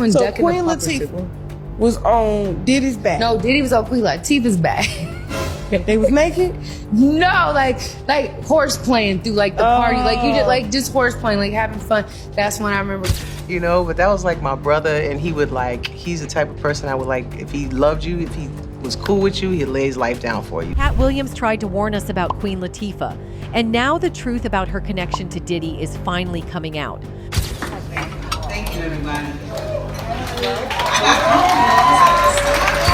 when So Deck and Queen the Puppets Latifah was on Diddy's back. No, Diddy was on Queen Latifah's back. They was naked? No, like horse playing through like the party, like you just horse playing, like having fun. That's when I remember. You know, but that was like my brother, and he's the type of person I would like, if he loved you, if he was cool with you, he'd lay his life down for you. Katt Williams tried to warn us about Queen Latifah, and now the truth about her connection to Diddy is finally coming out. Thank you, everybody.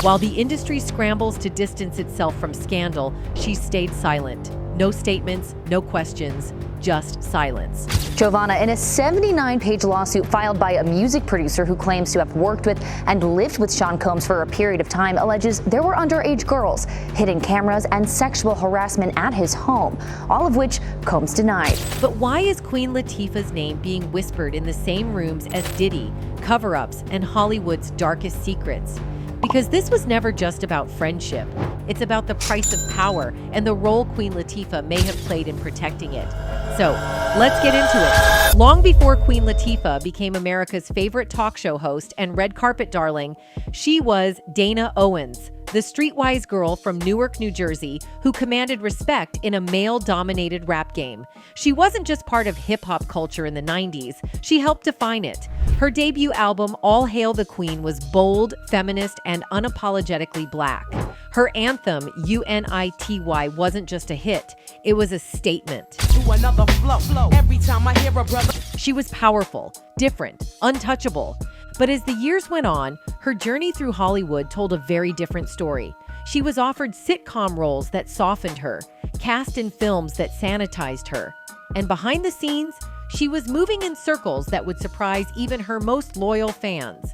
While the industry scrambles to distance itself from scandal, she stayed silent. No statements, no questions, just silence. Giovanna, in a 79-page lawsuit filed by a music producer who claims to have worked with and lived with Sean Combs for a period of time, alleges there were underage girls, hidden cameras, and sexual harassment at his home, all of which Combs denied. But why is Queen Latifah's name being whispered in the same rooms as Diddy, cover-ups, and Hollywood's darkest secrets? Because this was never just about friendship. It's about the price of power and the role Queen Latifah may have played in protecting it. So, let's get into it. Long before Queen Latifah became America's favorite talk show host and red carpet darling, she was Dana Owens, the streetwise girl from Newark, New Jersey, who commanded respect in a male-dominated rap game. She wasn't just part of hip-hop culture in the 90s, she helped define it. Her debut album, All Hail the Queen, was bold, feminist, and unapologetically black. Her anthem, UNITY, wasn't just a hit, it was a statement. Another flow. Every time I hear a brother. She was powerful, different, untouchable. But as the years went on, her journey through Hollywood told a very different story. She was offered sitcom roles that softened her, cast in films that sanitized her. And behind the scenes, she was moving in circles that would surprise even her most loyal fans.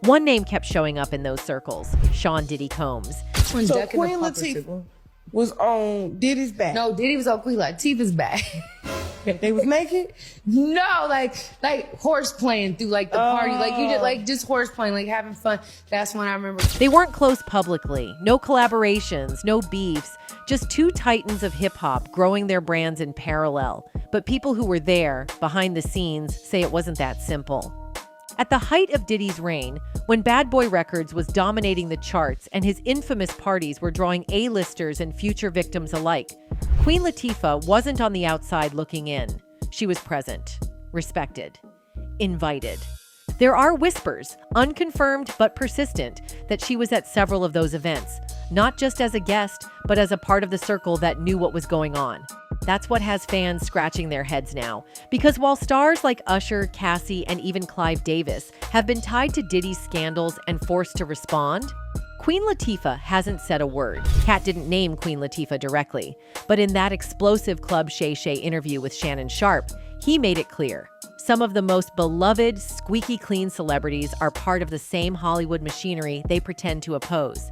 One name kept showing up in those circles, Sean Diddy Combs. When So Deck and the Queen Puppets Latifah was on Diddy's back. No, Diddy was on Queen Latifah's back. They was naked? No, like horse playing through like the party, like you just horse playing, like having fun. That's when I remember. They weren't close publicly, no collaborations, no beefs, just two titans of hip-hop growing their brands in parallel. But people who were there, behind the scenes, say it wasn't that simple. At the height of Diddy's reign, when Bad Boy Records was dominating the charts and his infamous parties were drawing A-listers and future victims alike, Queen Latifah wasn't on the outside looking in. She was present, respected, invited. There are whispers, unconfirmed but persistent, that she was at several of those events, not just as a guest, but as a part of the circle that knew what was going on. That's what has fans scratching their heads now. Because while stars like Usher, Cassie, and even Clive Davis have been tied to Diddy's scandals and forced to respond, Queen Latifah hasn't said a word. Katt didn't name Queen Latifah directly, but in that explosive Club Shay Shay interview with Shannon Sharpe, he made it clear. Some of the most beloved, squeaky clean celebrities are part of the same Hollywood machinery they pretend to oppose.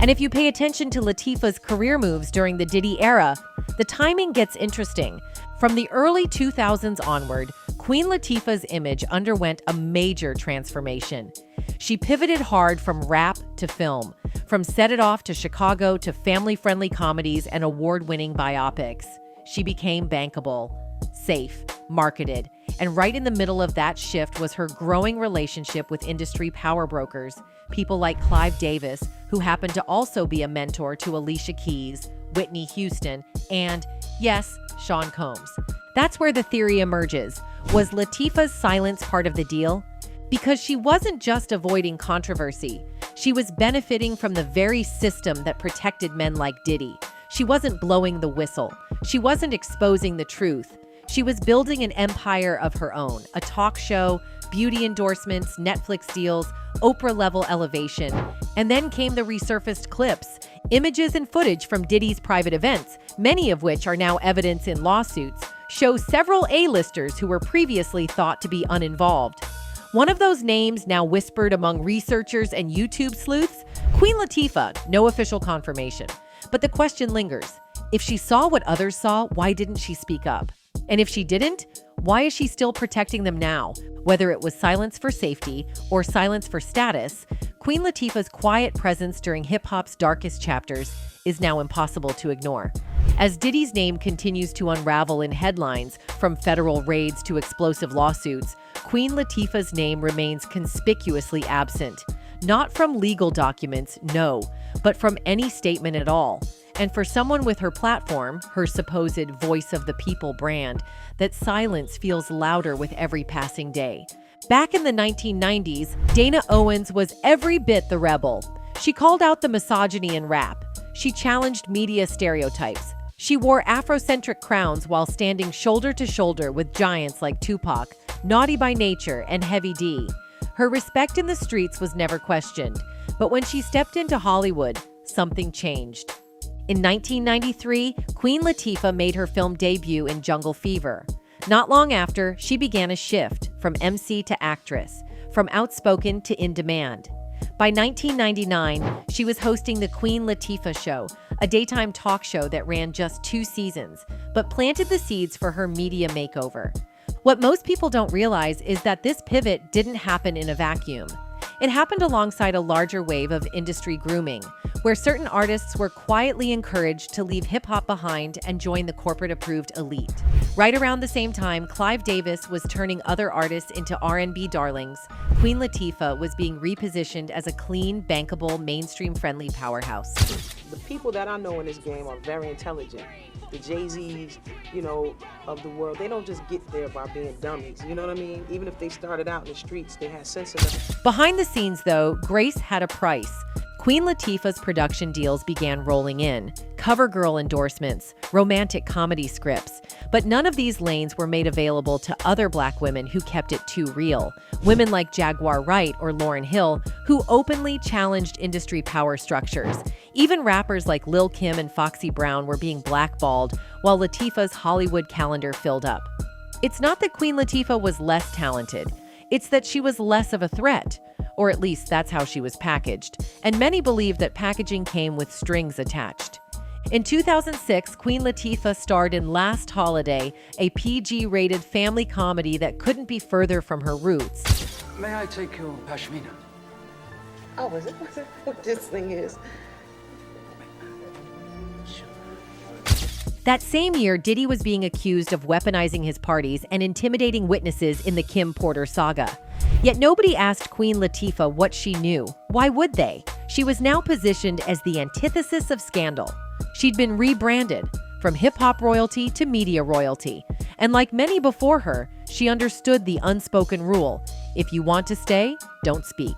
And if you pay attention to Latifah's career moves during the Diddy era, the timing gets interesting. From the early 2000s onward, Queen Latifah's image underwent a major transformation. She pivoted hard from rap to film, from Set It Off to Chicago to family-friendly comedies and award-winning biopics. She became bankable, safe, marketed, and right in the middle of that shift was her growing relationship with industry power brokers, people like Clive Davis, who happened to also be a mentor to Alicia Keys, Whitney Houston, and, yes, Sean Combs. That's where the theory emerges. Was Latifah's silence part of the deal? Because she wasn't just avoiding controversy. She was benefiting from the very system that protected men like Diddy. She wasn't blowing the whistle. She wasn't exposing the truth. She was building an empire of her own, a talk show, beauty endorsements, Netflix deals, Oprah-level elevation. And then came the resurfaced clips, images and footage from Diddy's private events, many of which are now evidence in lawsuits, show several A-listers who were previously thought to be uninvolved. One of those names now whispered among researchers and YouTube sleuths, Queen Latifah, no official confirmation. But the question lingers. If she saw what others saw, why didn't she speak up? And if she didn't, why is she still protecting them now? Whether it was silence for safety or silence for status, Queen Latifah's quiet presence during hip-hop's darkest chapters is now impossible to ignore. As Diddy's name continues to unravel in headlines, from federal raids to explosive lawsuits, Queen Latifah's name remains conspicuously absent. Not from legal documents, no, but from any statement at all. And for someone with her platform, her supposed voice of the people brand, that silence feels louder with every passing day. Back in the 1990s, Dana Owens was every bit the rebel. She called out the misogyny in rap. She challenged media stereotypes. She wore Afrocentric crowns while standing shoulder to shoulder with giants like Tupac, Naughty by Nature, and Heavy D. Her respect in the streets was never questioned, but when she stepped into Hollywood, something changed. In 1993, Queen Latifah made her film debut in Jungle Fever. Not long after, she began a shift from MC to actress, from outspoken to in demand. By 1999, she was hosting The Queen Latifah Show, a daytime talk show that ran just 2 seasons, but planted the seeds for her media makeover. What most people don't realize is that this pivot didn't happen in a vacuum. It happened alongside a larger wave of industry grooming, where certain artists were quietly encouraged to leave hip-hop behind and join the corporate-approved elite. Right around the same time, Clive Davis was turning other artists into R&B darlings. Queen Latifah was being repositioned as a clean, bankable, mainstream-friendly powerhouse. The people that I know in this game are very intelligent. The Jay-Z's, of the world, they don't just get there by being dummies, you know what I mean? Even if they started out in the streets, they had sense enough. Behind the scenes, though, grace had a price. Queen Latifah's production deals began rolling in, cover girl endorsements, romantic comedy scripts. But none of these lanes were made available to other Black women who kept it too real. Women like Jaguar Wright or Lauryn Hill, who openly challenged industry power structures. Even rappers like Lil' Kim and Foxy Brown were being blackballed, while Latifah's Hollywood calendar filled up. It's not that Queen Latifah was less talented. It's that she was less of a threat. Or at least that's how she was packaged. And many believe that packaging came with strings attached. In 2006, Queen Latifah starred in Last Holiday, a PG-rated family comedy that couldn't be further from her roots. May I take your pashmina? Oh, is it what this thing is? That same year, Diddy was being accused of weaponizing his parties and intimidating witnesses in the Kim Porter saga. Yet nobody asked Queen Latifah what she knew. Why would they? She was now positioned as the antithesis of scandal. She'd been rebranded, from hip-hop royalty to media royalty. And like many before her, she understood the unspoken rule: if you want to stay, don't speak.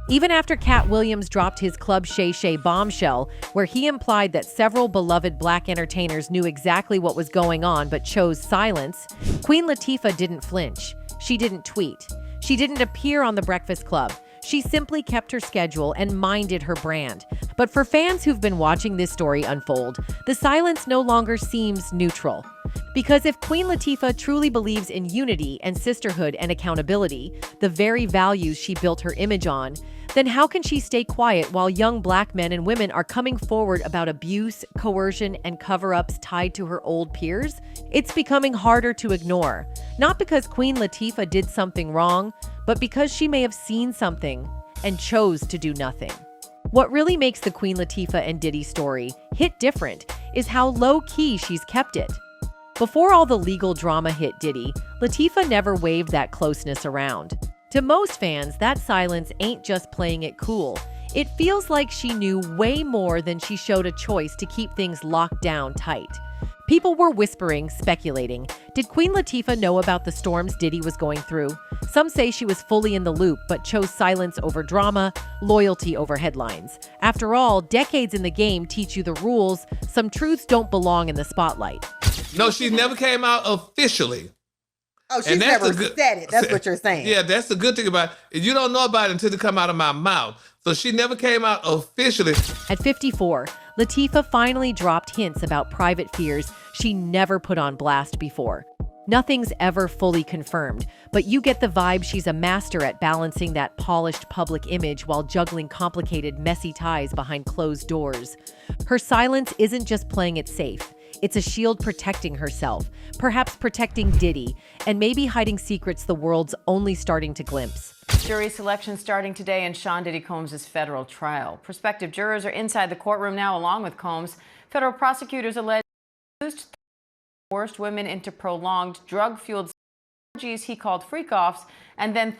Even after Katt Williams dropped his Club Shay Shay bombshell, where he implied that several beloved Black entertainers knew exactly what was going on but chose silence, Queen Latifah didn't flinch. She didn't tweet. She didn't appear on The Breakfast Club. She simply kept her schedule and minded her brand. But for fans who've been watching this story unfold, the silence no longer seems neutral. Because if Queen Latifah truly believes in unity and sisterhood and accountability, the very values she built her image on, then how can she stay quiet while young Black men and women are coming forward about abuse, coercion, and cover-ups tied to her old peers? It's becoming harder to ignore. Not because Queen Latifah did something wrong, but because she may have seen something and chose to do nothing. What really makes the Queen Latifah and Diddy story hit different is how low-key she's kept it. Before all the legal drama hit Diddy, Latifah never waved that closeness around. To most fans, that silence ain't just playing it cool. It feels like she knew way more than she showed a choice to keep things locked down tight. People were whispering, speculating. Did Queen Latifah know about the storms Diddy was going through? Some say she was fully in the loop, but chose silence over drama, loyalty over headlines. After all, decades in the game teach you the rules. Some truths don't belong in the spotlight. No, she never came out officially. Oh, she's never said it. That's what you're saying. Yeah, that's the good thing about it. You don't know about it until it come out of my mouth. So she never came out officially. At 54, Latifah finally dropped hints about private fears she never put on blast before. Nothing's ever fully confirmed, but you get the vibe she's a master at balancing that polished public image while juggling complicated, messy ties behind closed doors. Her silence isn't just playing it safe. It's a shield protecting herself, perhaps protecting Diddy, and maybe hiding secrets the world's only starting to glimpse. Jury selection starting today in Sean Diddy Combs' federal trial. Prospective jurors are inside the courtroom now, along with Combs. Federal prosecutors allege he coerced women into prolonged drug-fueled he called freak-offs, and then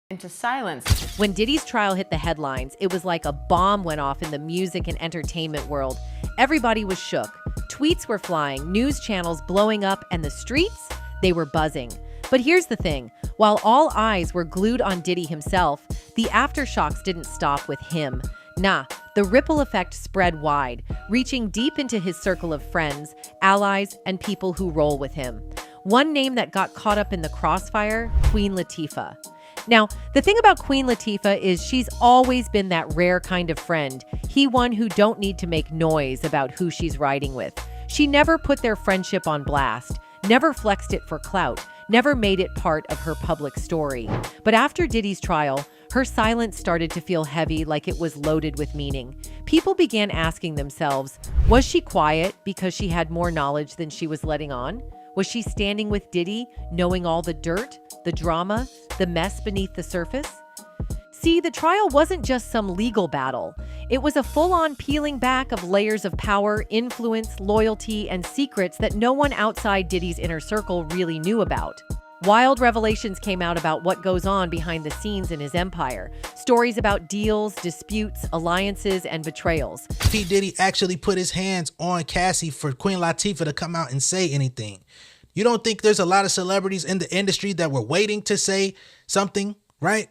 into silence. When Diddy's trial hit the headlines, it was like a bomb went off in the music and entertainment world. Everybody was shook. Tweets were flying, news channels blowing up, and the streets, they were buzzing. But here's the thing. While all eyes were glued on Diddy himself, the aftershocks didn't stop with him. Nah, the ripple effect spread wide, reaching deep into his circle of friends, allies, and people who roll with him. One name that got caught up in the crossfire, Queen Latifah. Now, the thing about Queen Latifah is she's always been that rare kind of friend, one who don't need to make noise about who she's riding with. She never put their friendship on blast, never flexed it for clout, never made it part of her public story. But after Diddy's trial, her silence started to feel heavy, like it was loaded with meaning. People began asking themselves, was she quiet because she had more knowledge than she was letting on? Was she standing with Diddy, knowing all the dirt, the drama, the mess beneath the surface? See, the trial wasn't just some legal battle. It was a full-on peeling back of layers of power, influence, loyalty, and secrets that no one outside Diddy's inner circle really knew about. Wild revelations came out about what goes on behind the scenes in his empire. Stories about deals, disputes, alliances, and betrayals. P. Diddy actually put his hands on Cassie for Queen Latifah to come out and say anything. You don't think there's a lot of celebrities in the industry that were waiting to say something, right?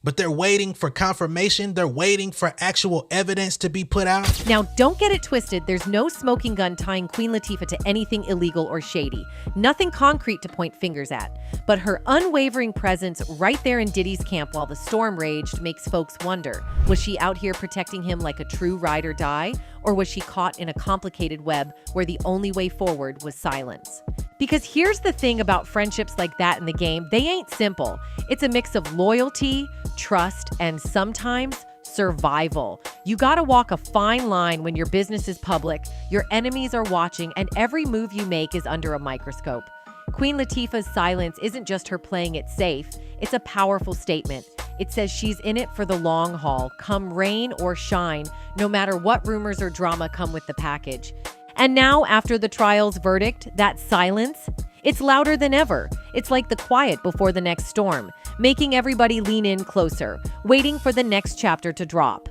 But they're waiting for confirmation. They're waiting for actual evidence to be put out. Now, don't get it twisted. There's no smoking gun tying Queen Latifah to anything illegal or shady. Nothing concrete to point fingers at. But her unwavering presence right there in Diddy's camp while the storm raged makes folks wonder, was she out here protecting him like a true ride or die? Or was she caught in a complicated web where the only way forward was silence? Because here's the thing about friendships like that in the game, they ain't simple. It's a mix of loyalty, trust, and sometimes survival. You gotta walk a fine line when your business is public, your enemies are watching, and every move you make is under a microscope. Queen Latifah's silence isn't just her playing it safe, it's a powerful statement. It says she's in it for the long haul, come rain or shine, no matter what rumors or drama come with the package. And now, after the trial's verdict, that silence, it's louder than ever. It's like the quiet before the next storm, making everybody lean in closer, waiting for the next chapter to drop.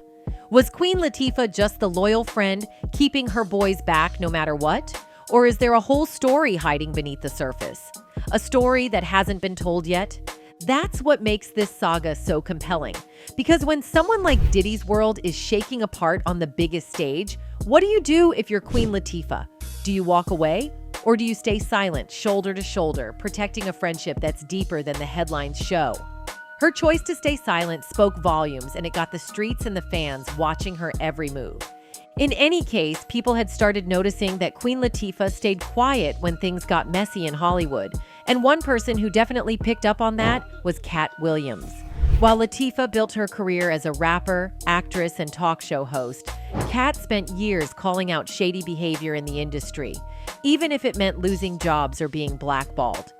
Was Queen Latifah just the loyal friend, keeping her boys back no matter what? Or is there a whole story hiding beneath the surface? A story that hasn't been told yet? That's what makes this saga so compelling. Because when someone like Diddy's world is shaking apart on the biggest stage, what do you do if you're Queen Latifah? Do you walk away? Or do you stay silent, shoulder to shoulder, protecting a friendship that's deeper than the headlines show? Her choice to stay silent spoke volumes, and it got the streets and the fans watching her every move. In any case, people had started noticing that Queen Latifah stayed quiet when things got messy in Hollywood. And one person who definitely picked up on that was Katt Williams. While Latifah built her career as a rapper, actress, and talk show host, Katt spent years calling out shady behavior in the industry, even if it meant losing jobs or being blackballed.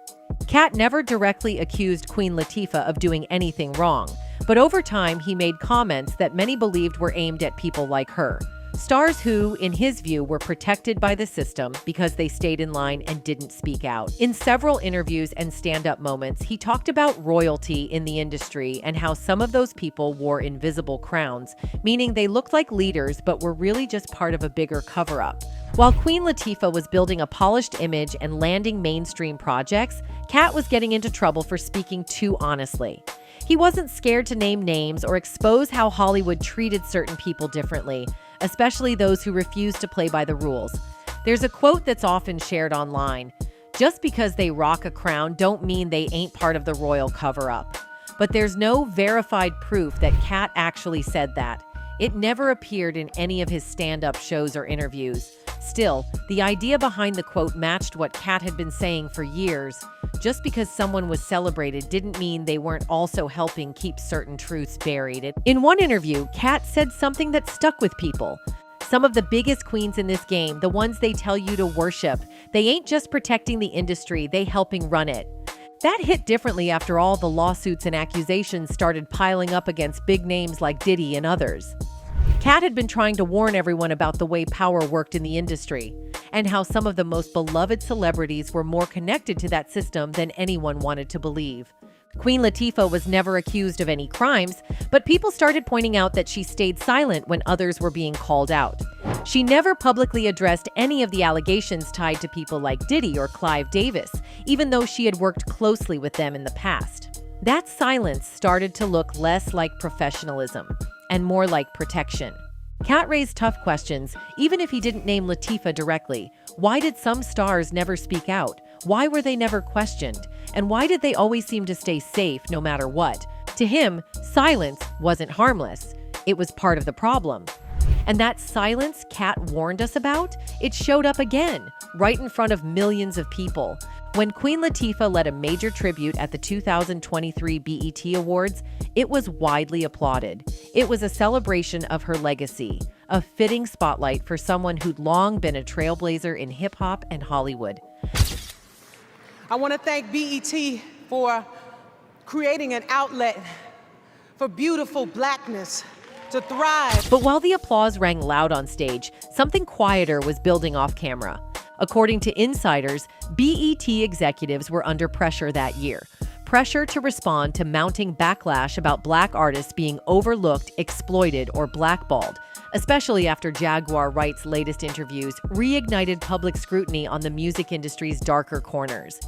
Katt never directly accused Queen Latifah of doing anything wrong, but over time he made comments that many believed were aimed at people like her. Stars who, in his view, were protected by the system because they stayed in line and didn't speak out. In several interviews and stand-up moments, he talked about royalty in the industry and how some of those people wore invisible crowns, meaning they looked like leaders but were really just part of a bigger cover-up. While Queen Latifah was building a polished image and landing mainstream projects, Katt was getting into trouble for speaking too honestly. He wasn't scared to name names or expose how Hollywood treated certain people differently, especially those who refused to play by the rules. There's a quote that's often shared online: just because they rock a crown don't mean they ain't part of the royal cover-up. But there's no verified proof that Katt actually said that. It never appeared in any of his stand-up shows or interviews. Still, the idea behind the quote matched what Katt had been saying for years. Just because someone was celebrated didn't mean they weren't also helping keep certain truths buried. In one interview, Katt said something that stuck with people. Some of the biggest queens in this game, the ones they tell you to worship, they ain't just protecting the industry, they helping run it. That hit differently after all the lawsuits and accusations started piling up against big names like Diddy and others. Katt had been trying to warn everyone about the way power worked in the industry. and how some of the most beloved celebrities were more connected to that system than anyone wanted to believe. Queen Latifah was never accused of any crimes, but people started pointing out that she stayed silent when others were being called out. She never publicly addressed any of the allegations tied to people like Diddy or Clive Davis, even though she had worked closely with them in the past. That silence started to look less like professionalism and more like protection. Katt raised tough questions, even if he didn't name Latifah directly. Why did some stars never speak out? Why were they never questioned? And why did they always seem to stay safe no matter what? To him, silence wasn't harmless. It was part of the problem. And that silence Katt warned us about, it showed up again, right in front of millions of people. When Queen Latifah led a major tribute at the 2023 BET Awards, it was widely applauded. It was a celebration of her legacy, a fitting spotlight for someone who'd long been a trailblazer in hip-hop and Hollywood. I want to thank BET for creating an outlet for beautiful blackness to thrive. But while the applause rang loud on stage, something quieter was building off camera. According to insiders, BET executives were under pressure that year. Pressure to respond to mounting backlash about Black artists being overlooked, exploited, or blackballed, especially after Jaguar Wright's latest interviews reignited public scrutiny on the music industry's darker corners.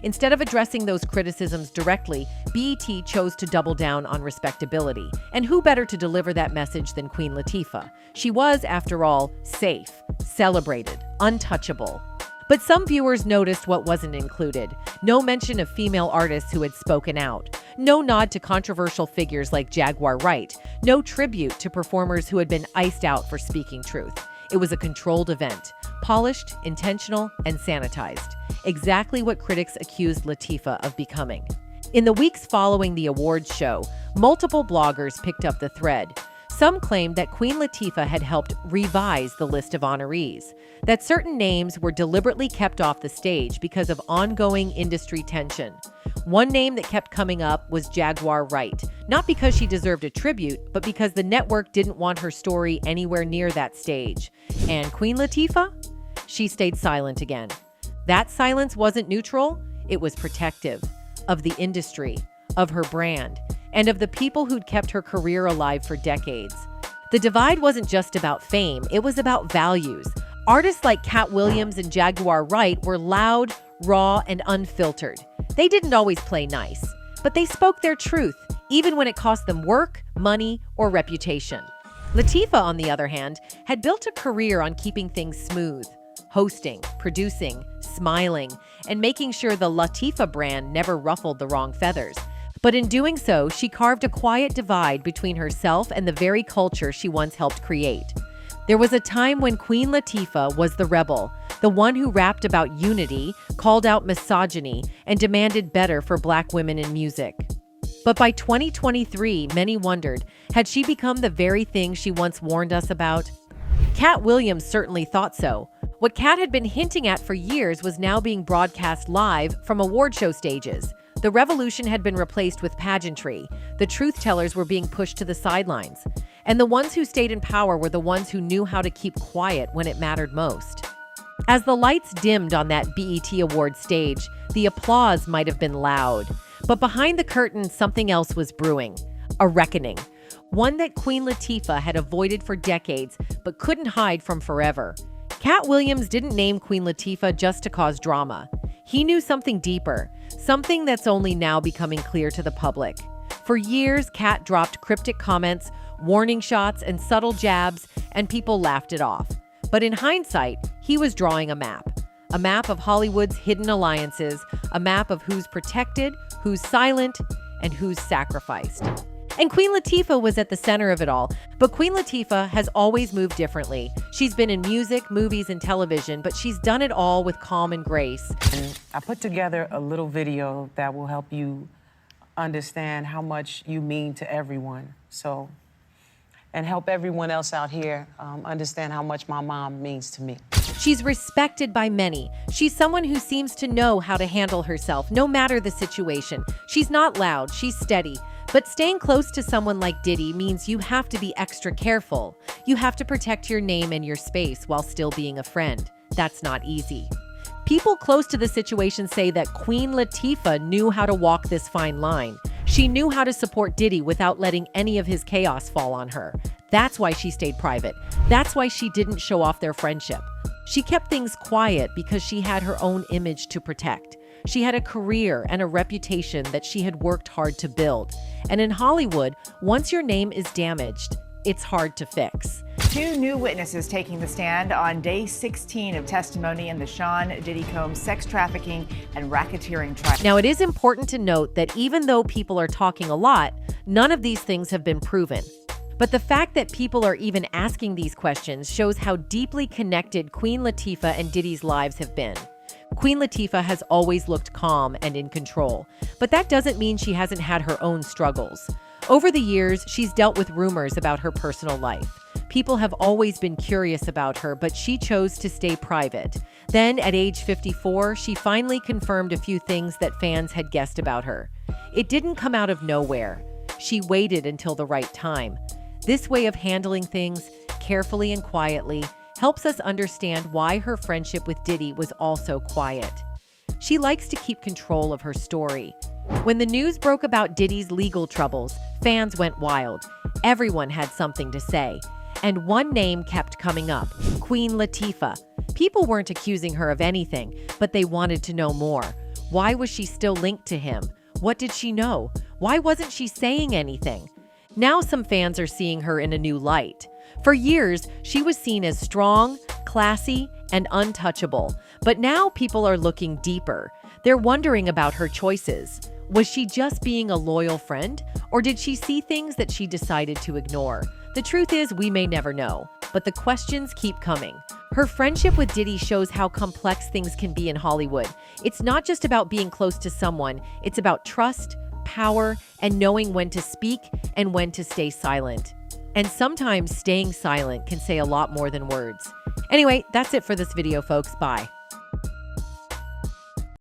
Instead of addressing those criticisms directly, BET chose to double down on respectability. And who better to deliver that message than Queen Latifah? She was, after all, safe, celebrated, untouchable. But some viewers noticed what wasn't included. No mention of female artists who had spoken out. No nod to controversial figures like Jaguar Wright. No tribute to performers who had been iced out for speaking truth. It was a controlled event, polished, intentional, and sanitized. Exactly what critics accused Latifah of becoming. In the weeks following the awards show, multiple bloggers picked up the thread. Some claimed that Queen Latifah had helped revise the list of honorees, that certain names were deliberately kept off the stage because of ongoing industry tension. One name that kept coming up was Jaguar Wright, not because she deserved a tribute, but because the network didn't want her story anywhere near that stage. And Queen Latifah? She stayed silent again. That silence wasn't neutral, it was protective of the industry, of her brand, and of the people who'd kept her career alive for decades. The divide wasn't just about fame, it was about values. Artists like Katt Williams and Jaguar Wright were loud, raw, and unfiltered. They didn't always play nice, but they spoke their truth, even when it cost them work, money, or reputation. Latifah, on the other hand, had built a career on keeping things smooth. Hosting, producing, smiling, and making sure the Latifah brand never ruffled the wrong feathers. But in doing so, she carved a quiet divide between herself and the very culture she once helped create. There was a time when Queen Latifah was the rebel, the one who rapped about unity, called out misogyny, and demanded better for Black women in music. But by 2023, many wondered, had she become the very thing she once warned us about? Katt Williams certainly thought so. What Katt had been hinting at for years was now being broadcast live from award show stages. The revolution had been replaced with pageantry. The truth-tellers were being pushed to the sidelines. And the ones who stayed in power were the ones who knew how to keep quiet when it mattered most. As the lights dimmed on that BET Awards stage, the applause might have been loud. But behind the curtain, something else was brewing. A reckoning. One that Queen Latifah had avoided for decades, but couldn't hide from forever. Katt Williams didn't name Queen Latifah just to cause drama. He knew something deeper, something that's only now becoming clear to the public. For years, Katt dropped cryptic comments, warning shots, and subtle jabs, and people laughed it off. But in hindsight, he was drawing a map of Hollywood's hidden alliances, a map of who's protected, who's silent, and who's sacrificed. And Queen Latifah was at the center of it all. But Queen Latifah has always moved differently. She's been in music, movies, and television, but she's done it all with calm and grace. And I put together a little video that will help you understand how much you mean to everyone. And help everyone else out here understand how much my mom means to me. She's respected by many. She's someone who seems to know how to handle herself, no matter the situation. She's not loud, she's steady. But staying close to someone like Diddy means you have to be extra careful. You have to protect your name and your space while still being a friend. That's not easy. People close to the situation say that Queen Latifah knew how to walk this fine line. She knew how to support Diddy without letting any of his chaos fall on her. That's why she stayed private. That's why she didn't show off their friendship. She kept things quiet because she had her own image to protect. She had a career and a reputation that she had worked hard to build. And in Hollywood, once your name is damaged, it's hard to fix. 2 new witnesses taking the stand on day 16 of testimony in the Sean Diddy Combs sex trafficking and racketeering trial. Now, it is important to note that even though people are talking a lot, none of these things have been proven. But the fact that people are even asking these questions shows how deeply connected Queen Latifah and Diddy's lives have been. Queen Latifah has always looked calm and in control, but that doesn't mean she hasn't had her own struggles. Over the years, she's dealt with rumors about her personal life. People have always been curious about her, but she chose to stay private. Then, at age 54, she finally confirmed a few things that fans had guessed about her. It didn't come out of nowhere. She waited until the right time. This way of handling things, carefully and quietly, helps us understand why her friendship with Diddy was also quiet. She likes to keep control of her story. When the news broke about Diddy's legal troubles, fans went wild. Everyone had something to say. And one name kept coming up: Queen Latifah. People weren't accusing her of anything, but they wanted to know more. Why was she still linked to him? What did she know? Why wasn't she saying anything? Now some fans are seeing her in a new light. For years, she was seen as strong, classy, and untouchable. But now people are looking deeper. They're wondering about her choices. Was she just being a loyal friend? Or did she see things that she decided to ignore? The truth is, we may never know. But the questions keep coming. Her friendship with Diddy shows how complex things can be in Hollywood. It's not just about being close to someone. It's about trust, power, and knowing when to speak and when to stay silent. And sometimes staying silent can say a lot more than words. Anyway, that's it for this video, folks. Bye.